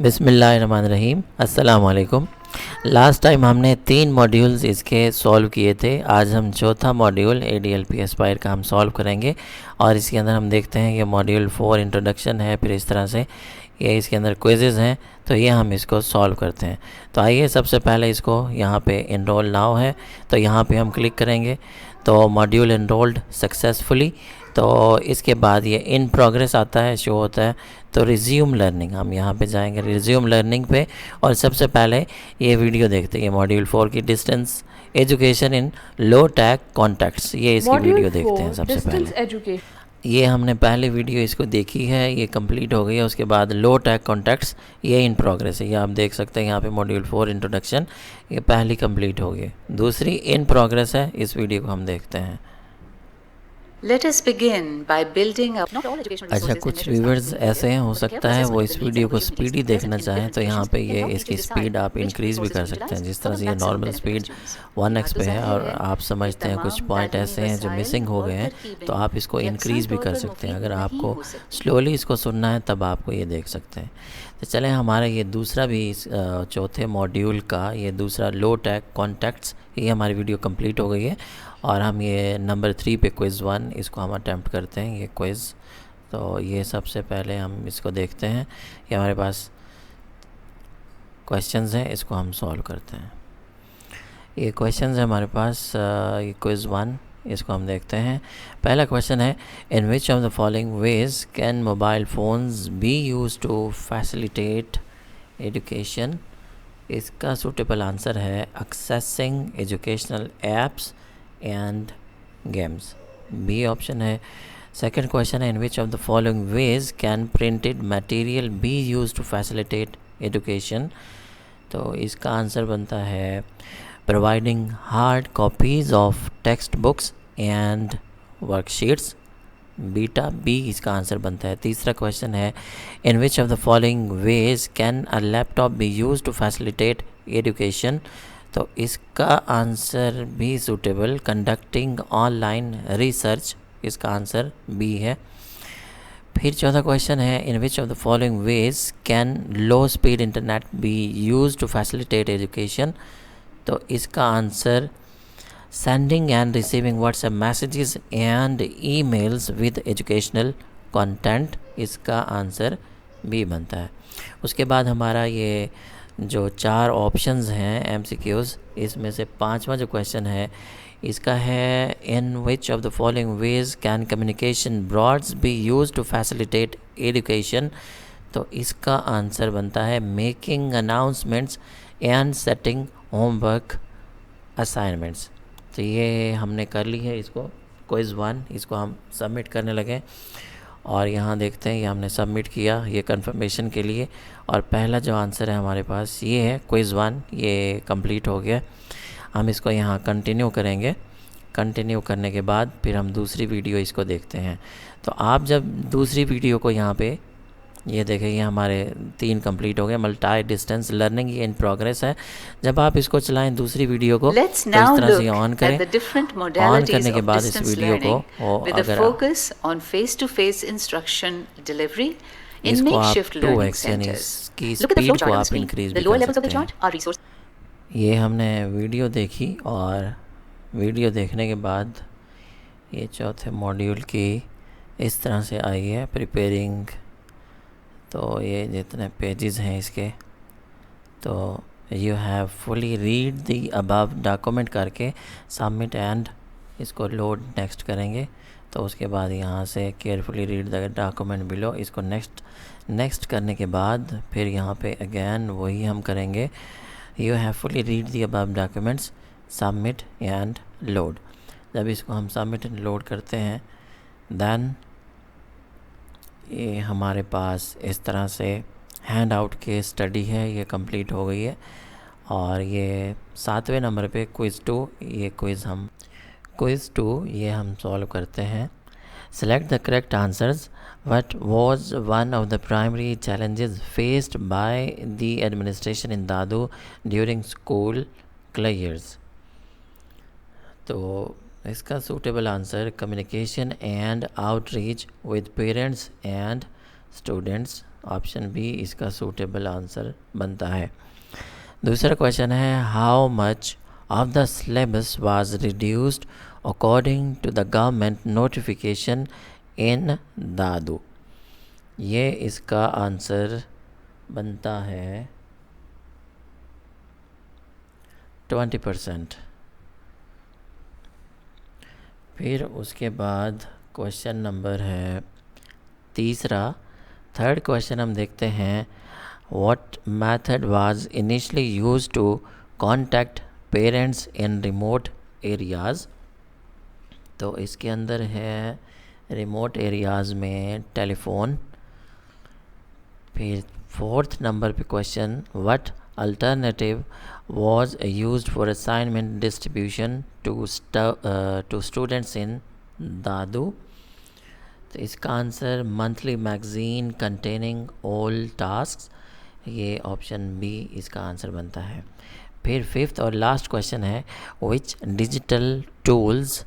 बिस्मिल्लाहिर्रहमानिर्रहीम। अस्सलाम वालेकुम। लास्ट टाइम हमने 3 मॉड्यूल्स इसके सॉल्व किए थे। आज हम चौथा मॉड्यूल ADLP एस्पायर का हम सॉल्व करेंगे और इसके अंदर हम देखते हैं ये मॉड्यूल 4 इंट्रोडक्शन है। फिर इस तरह से ये इसके अंदर क्विज़ेज़ हैं, तो ये हम इसको सॉल्व करते हैं। तो आइए सबसे पहले इसको यहाँ पे इनरोल नाउ है, तो यहाँ पे हम क्लिक करेंगे तो मॉड्यूल इनरोल्ड सक्सेसफुली। तो इसके बाद ये इन प्रोग्रेस आता है, शो होता है। तो रिज्यूम लर्निंग, हम यहाँ पे जाएंगे रिज्यूम लर्निंग पे और सबसे पहले ये वीडियो देखते हैं, मॉड्यूल 4 की distance education in low tag contacts. ये इसकी वीडियो देखते हैं सबसे पहले। ये हमने पहले वीडियो इसको देखी है, ये कंप्लीट हो गई है। उसके बाद लो टैग कॉन्टेक्ट्स ये इन प्रोग्रेस है। ये आप देख सकते हैं यहाँ पे मॉड्यूल 4 इंट्रोडक्शन ये पहली कंप्लीट हो गई, दूसरी इन प्रोग्रेस है। इस वीडियो को हम देखते हैं। Let us begin by building up not all educational अच्छा, resources कुछ व्यूवर्स ऐसे हैं, हो सकता है वो इस वीडियो को स्पीडी देखना चाहें, तो यहाँ पे ये इसकी स्पीड आप इंक्रीज़ भी कर सकते हैं। जिस तरह से ये नॉर्मल स्पीड 1x पे है और आप समझते हैं कुछ पॉइंट ऐसे हैं जो मिसिंग हो गए हैं, तो आप इसको इंक्रीज़ भी कर सकते हैं। अगर आपको स्लोली इसको सुनना है तब आपको ये देख सकते हैं। तो चलें, हमारा ये दूसरा भी चौथे मॉड्यूल का ये दूसरा लो टैग कॉन्टेक्ट्स, ये हमारी वीडियो कंप्लीट हो गई है और हम ये नंबर 3 पे क्विज़ 1 इसको हम अटैम्प्ट करते हैं ये क्विज़। तो ये सबसे पहले हम इसको देखते हैं। ये हमारे पास क्वेश्चंस हैं, इसको हम सॉल्व करते हैं। ये क्वेश्चंस है हमारे पास, ये क्विज़ 1, इसको हम देखते हैं। पहला क्वेश्चन है, in which of the following ways can mobile phones be used to facilitate education. इसका सूटेबल आंसर है accessing educational apps and games, b option है। सेकंड क्वेश्चन है, in which of the following ways can printed material be used to facilitate education. तो इसका answer बनता है providing hard copies of text books and worksheets, बीटा b इसका answer बनता है। तीसरा क्वेश्चन है, in which of the following ways can a laptop be used to facilitate education. तो इसका आंसर भी सूटेबल, कंडक्टिंग ऑनलाइन रिसर्च, इसका आंसर बी है। फिर चौथा क्वेश्चन है, in which of the following ways can low speed internet be used to facilitate education. तो इसका answer sending and receiving WhatsApp messages and emails with educational content, इसका answer B बनता है। उसके बाद हमारा ये जो 4 ऑप्शंस हैं MCQs, इसमें से 5वां जो क्वेश्चन है इसका है, in which of the following ways can communication boards be used to facilitate education. तो इसका आंसर बनता है making announcements and setting homework assignments. तो ये हमने कर ली है इसको क्विज़ 1, इसको हम सबमिट करने लगे और यहाँ देखते हैं ये हमने सबमिट किया ये कंफर्मेशन के लिए। और पहला जो आंसर है हमारे पास ये है क्विज़ 1, ये कंप्लीट हो गया। हम इसको यहाँ कंटिन्यू करेंगे। कंटिन्यू करने के बाद फिर हम दूसरी वीडियो इसको देखते हैं। तो आप जब दूसरी वीडियो को यहाँ पे ये देखें, ये हमारे 3 कंप्लीट हो गए। मल्टी डिस्टेंस लर्निंग ये इन प्रोग्रेस है। जब आप इसको चलाएं दूसरी वीडियो को, तो इस तरह से ऑन करें। ऑन करने के बाद इस वीडियो को अगर इसको आप 2x यानी इसकी स्पीड को आप इंक्रीज भी कर सकते हैं। ये हमने वीडियो देखी और वीडियो देखने के बाद ये चौथे मॉड्यूल की इस तरह से आई है प्रिपेयरिंग। तो ये जितने पेजेस हैं इसके, तो you have fully read the above document करके सबमिट एंड इसको लोड नेक्स्ट करेंगे। तो उसके बाद यहाँ से carefully read the document below, इसको नेक्स्ट करने के बाद फिर यहाँ पे अगेन वही हम करेंगे, you have fully read the above documents, submit and load. जब इसको हम सबमिट एंड लोड करते हैं देन ये हमारे पास इस तरह से हैंड आउट के स्टडी है, ये कंप्लीट हो गई है। और ये 7वें नंबर पे क्विज़ 2, ये क्विज़ 2 ये हम सॉल्व करते हैं। Select the correct answers, what was one of the primary challenges faced by the administration in Dadu during school closures. तो इसका suitable answer communication and outreach with parents and students. Option b इसका suitable answer बनता है। दूसरा question है, how much of the syllabus was reduced according to the government notification in Dadu. ये इसका answer बनता है 20%। फिर उसके बाद क्वेश्चन नंबर है तीसरा, थर्ड क्वेश्चन हम देखते हैं, what method was initially used to contact parents in remote areas. तो इसके अंदर है रिमोट एरियाज़ में टेलीफोन। फिर फोर्थ नंबर पे question, what alternative was used for assignment distribution to students in Dadu. तो इसका answer monthly magazine containing all tasks, ये ऑप्शन बी इसका आंसर बनता है। फिर फिफ्थ और लास्ट क्वेश्चन है, which digital tools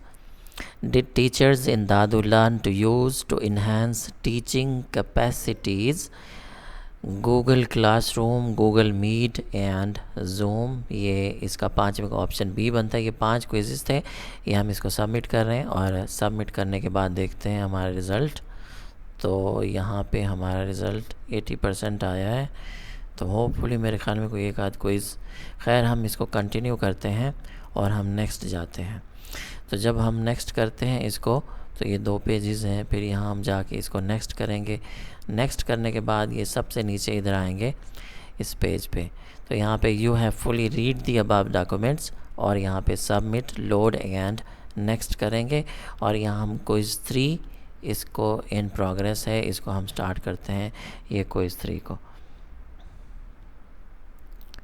did teachers in Dadu learn to use to enhance teaching capacities. Google Classroom, Google Meet and Zoom, ये इसका पाँचवें का ऑप्शन बी बनता है। ये 5 क्विज़ेस थे, ये हम इसको सबमिट कर रहे हैं और सबमिट करने के बाद देखते हैं हमारा रिज़ल्ट। तो यहाँ पे हमारा रिज़ल्ट 80% आया है। तो होपफुली मेरे ख्याल में कोई एक आध क्विज़, खैर हम इसको कंटिन्यू करते हैं और हम नेक्स्ट जाते हैं। तो जब हम नेक्स्ट करते हैं इसको, तो ये 2 पेजेस हैं, फिर यहाँ हम जाके इसको नेक्स्ट करेंगे। नेक्स्ट करने के बाद ये सबसे नीचे इधर आएंगे इस पेज पे, तो यहाँ पे you have fully read the above documents, और यहाँ पे सबमिट, लोड एंड नेक्स्ट करेंगे। और यहाँ हम क्विज़ 3 इसको इन प्रोग्रेस है, इसको हम स्टार्ट करते हैं ये क्विज़ 3 को।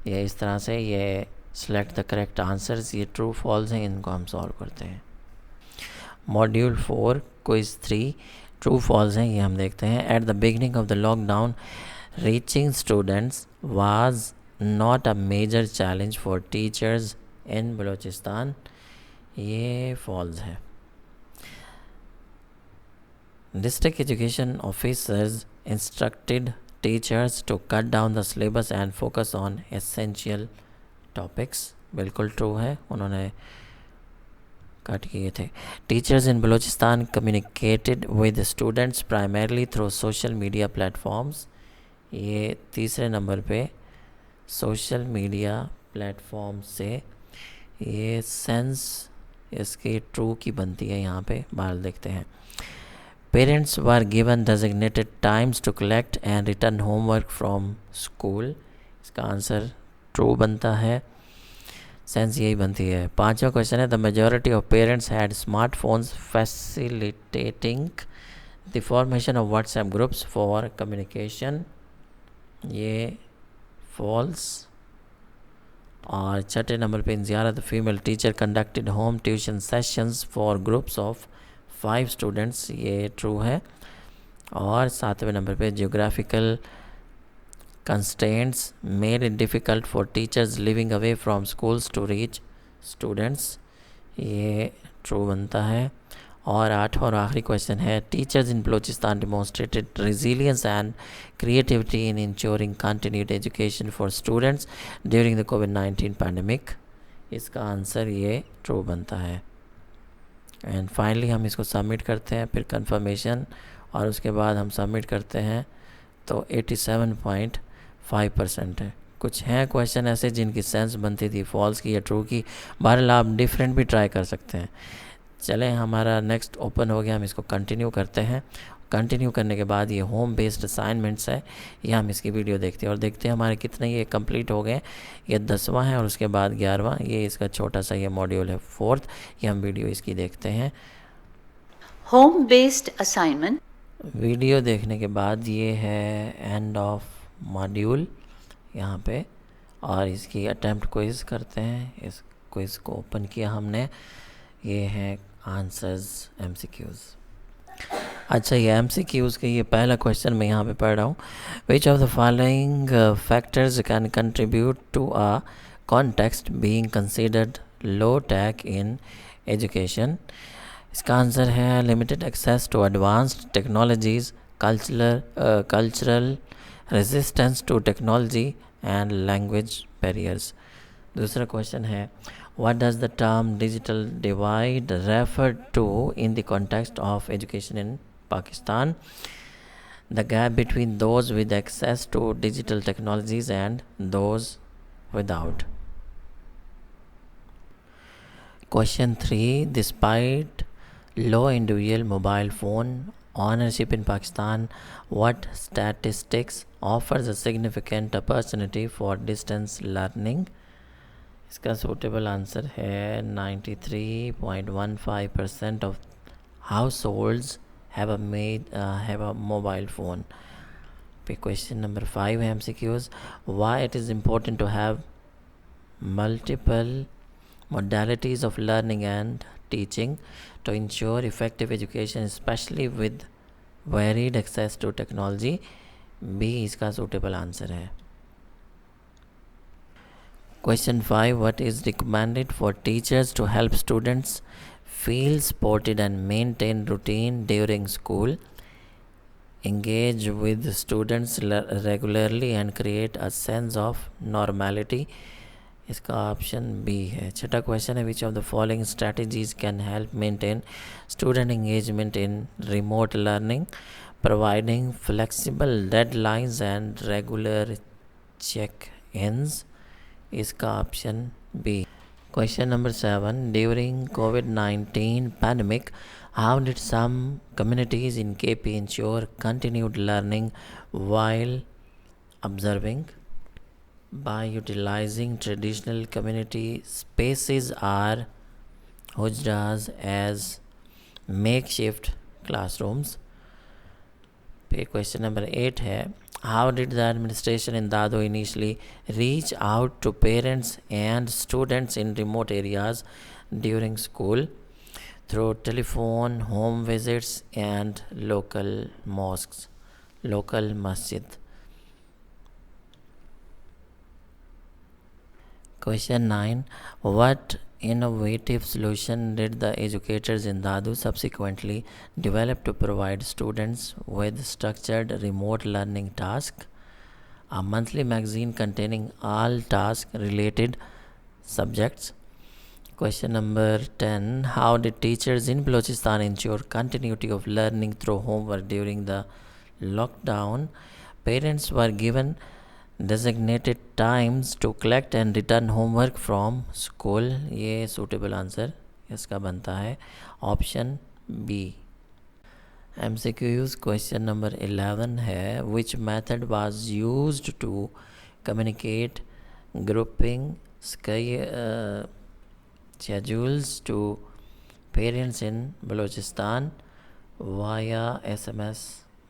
ये इस तरह से, ये सेलेक्ट द करेक्ट आंसर्स, ये ट्रू फॉल्स हैं, इनको हम सॉल्व करते हैं। मॉड्यूल 4 क्विज़ 3 ट्रू फॉल्स हैं, ये हम देखते हैं। At the beginning of the lockdown reaching students was not a major challenge for teachers in Balochistan, ये फॉल्स है। District education officers instructed teachers to cut down the syllabus and focus on essential topics, बिल्कुल true है, उन्होंने cut किए थे। Teachers in Balochistan communicated with students primarily through social media platforms, ये तीसरे number पे सोशल मीडिया प्लेटफॉर्म से, ये सेंस इसकी ट्रू की बनती है। यहाँ पे बाहर देखते हैं, parents were given designated times to collect and return homework from school, इसका आंसर ट्रू बनता है, सेंस यही बनती है। 5वां क्वेश्चन है, the majority of parents had smartphones facilitating the formation of WhatsApp groups for communication, ये फॉल्स। और 6ठे नंबर पे, in Ziarat female teacher conducted home tuition sessions for groups of 5 students, ये ट्रू है। और 7वें नंबर पे, geographical constraints made it difficult for teachers living away from schools to reach students, ये ट्रू बनता है। और 8वां और आखिरी क्वेश्चन है, teachers in Balochistan demonstrated resilience and creativity in ensuring continued education for students during the COVID-19 pandemic, इसका answer ये true बनता है। एंड फाइनली हम इसको सबमिट करते हैं, फिर कंफर्मेशन, और उसके बाद हम सबमिट करते हैं, तो 87.5% है। कुछ हैं क्वेश्चन ऐसे जिनकी सेंस बनती थी फॉल्स की या ट्रू की, बहरहाल आप डिफरेंट भी ट्राई कर सकते हैं। चलें, हमारा नेक्स्ट ओपन हो गया, हम इसको कंटिन्यू करते हैं। कंटिन्यू करने के बाद ये होम बेस्ड असाइनमेंट्स है, ये हम इसकी वीडियो देखते हैं और देखते हैं हमारे कितने ये कंप्लीट हो गए। ये 10वां है और उसके बाद 11वां, ये इसका छोटा सा ये मॉड्यूल है 4th, ये हम वीडियो इसकी देखते हैं। Home based assignment. वीडियो देखने के बाद ये है एंड ऑफ मॉड्यूल यहाँ पे, और इसकी अटेम्प्ट क्विज़ करते हैं। इस क्विज़ को ओपन किया हमने, ये है आंसर्स MCQs। अच्छा, ये MCQs के ये पहला क्वेश्चन मैं यहाँ पे पढ़ रहा हूँ। Which of the following factors can contribute to a context being considered low tech in education, इसका आंसर है limited access to advanced technologies, cultural resistance to technology and language barriers. दूसरा क्वेश्चन है, what does the term digital divide refer to in the context of education in Pakistan? The gap between those with access to digital technologies and those without. Question 3. Despite low individual mobile phone ownership in Pakistan, what statistics offers a significant opportunity for distance learning? इसका suitable answer है 93.15% of households have a mobile phone. Question number 5 है MCQs. Why it is important to have multiple modalities of learning and teaching to ensure effective education, especially with varied access to technology? B इसका suitable answer है. Question 5. What is recommended for teachers to help students feel supported and maintain routine during school? Engage with students regularly and create a sense of normality. इसका option B है. छठा question है, which of the following strategies can help maintain student engagement in remote learning? Providing flexible deadlines and regular check ins. इसका option B. Question number 7. During COVID-19 pandemic, how did some communities in KP ensure continued learning while observing? By utilizing traditional community spaces or hujras as makeshift classrooms. Question number 8 है, how did the administration in Dadu initially reach out to parents and students in remote areas during school? Through telephone, home visits and local masjid. Question 9. What innovative solution did the educators in Dadu subsequently develop to provide students with structured remote learning tasks? A monthly magazine containing all task-related subjects. Question number 10. How did teachers in Balochistan ensure continuity of learning through homework during the lockdown? Parents were given designated times to collect and return homework from school. ये suitable answer इसका बनता है option B. MCQs. Question number 11 है, which method was used to communicate grouping schedules to parents in Balochistan via SMS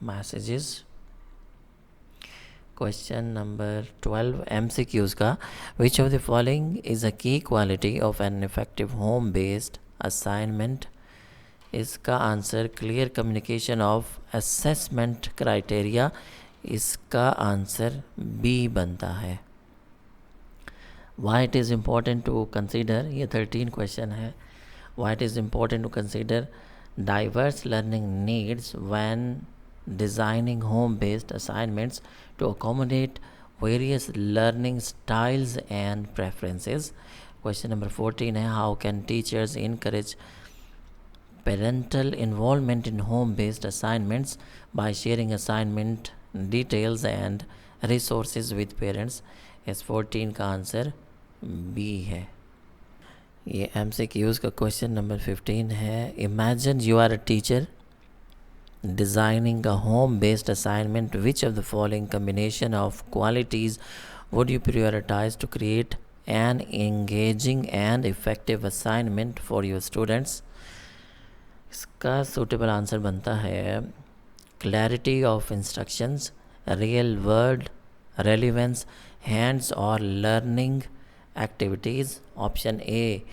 messages? Question number 12 MCQs का, which of the following is a key quality of an effective home based assignment? इसका answer clear communication of assessment criteria. इसका answer B बनता है. Why it is important to consider, ये 13 question है. Why it is important to consider diverse learning needs when designing home-based assignments to accommodate various learning styles and preferences. Question number 14 है, how can teachers encourage parental involvement in home-based assignments by sharing assignment details and resources with parents? इस 14 का answer b है. ये MCQs का question number 15 है, imagine you are a teacher designing a home-based assignment. Which of the following combination of qualities would you prioritize to create an engaging and effective assignment for your students? इसका suitable answer बनता है clarity of instructions, real world relevance, hands or learning activities. Option A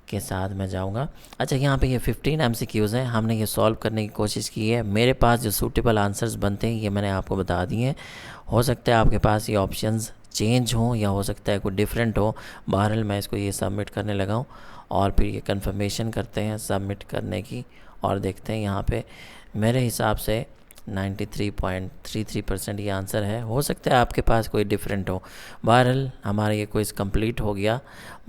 के साथ मैं जाऊंगा. अच्छा, यहाँ पे ये 15 MCQs हैं, हमने ये सॉल्व करने की कोशिश की है. मेरे पास जो सूटेबल आंसर्स बनते हैं ये मैंने आपको बता दिए हैं. हो सकता है आपके पास ये ऑप्शंस चेंज हों या हो सकता है कोई डिफरेंट हो. बहरहाल मैं इसको ये सबमिट करने लगा हूँ और फिर ये कंफर्मेशन करते हैं सबमिट करने की और देखते हैं. यहाँ पे मेरे हिसाब से 93.33% ये आंसर है। हो सकता है आपके पास कोई डिफरेंट हो। बहरहाल हमारा ये क्विज़ कंप्लीट हो गया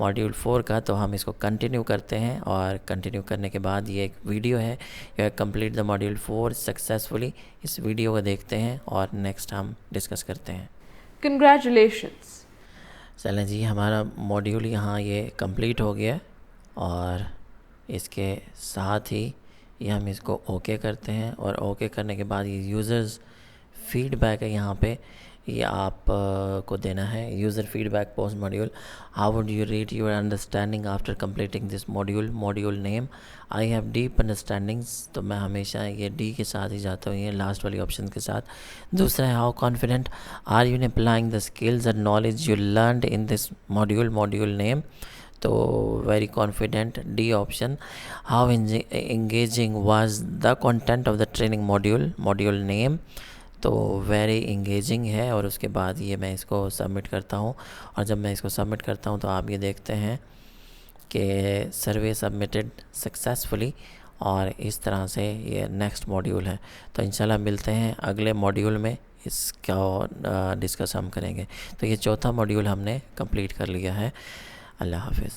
मॉड्यूल 4 का, तो हम इसको कंटिन्यू करते हैं और कंटिन्यू करने के बाद ये एक वीडियो है, you complete the module 4 successfully. इस वीडियो को देखते हैं और नेक्स्ट हम डिस्कस करते हैं। Congratulations. चलें जी, हमारा मॉड्यूल यहाँ ये कंप्लीट हो गया और इसके साथ ही ये हम इसको ओके करते हैं और ओके करने के बाद ये यूज़र्स फीडबैक है यहाँ पे, ये आप को देना है। User feedback post module, how would you rate your understanding after completing this module. Module name, I have deep understandings, तो मैं हमेशा ये डी के साथ ही जाता हूँ, ये लास्ट वाली ऑप्शन के साथ। दूसरा है how confident are you in applying the skills and knowledge you learned in this module. Module name, तो very confident, d option. How engaging was the content of the training module. Module name, तो very engaging है। और उसके बाद ये मैं इसको submit करता हूँ, और जब मैं इसको सबमिट करता हूँ तो आप ये देखते हैं कि सर्वे सबमिटेड सक्सेसफुली, और इस तरह से ये नेक्स्ट मॉड्यूल है। तो इंशाल्लाह मिलते हैं अगले मॉड्यूल में, इसका डिस्कस हम करेंगे। तो ये चौथा मॉड्यूल हमने कंप्लीट कर लिया है। अल्लाह हाफिज़।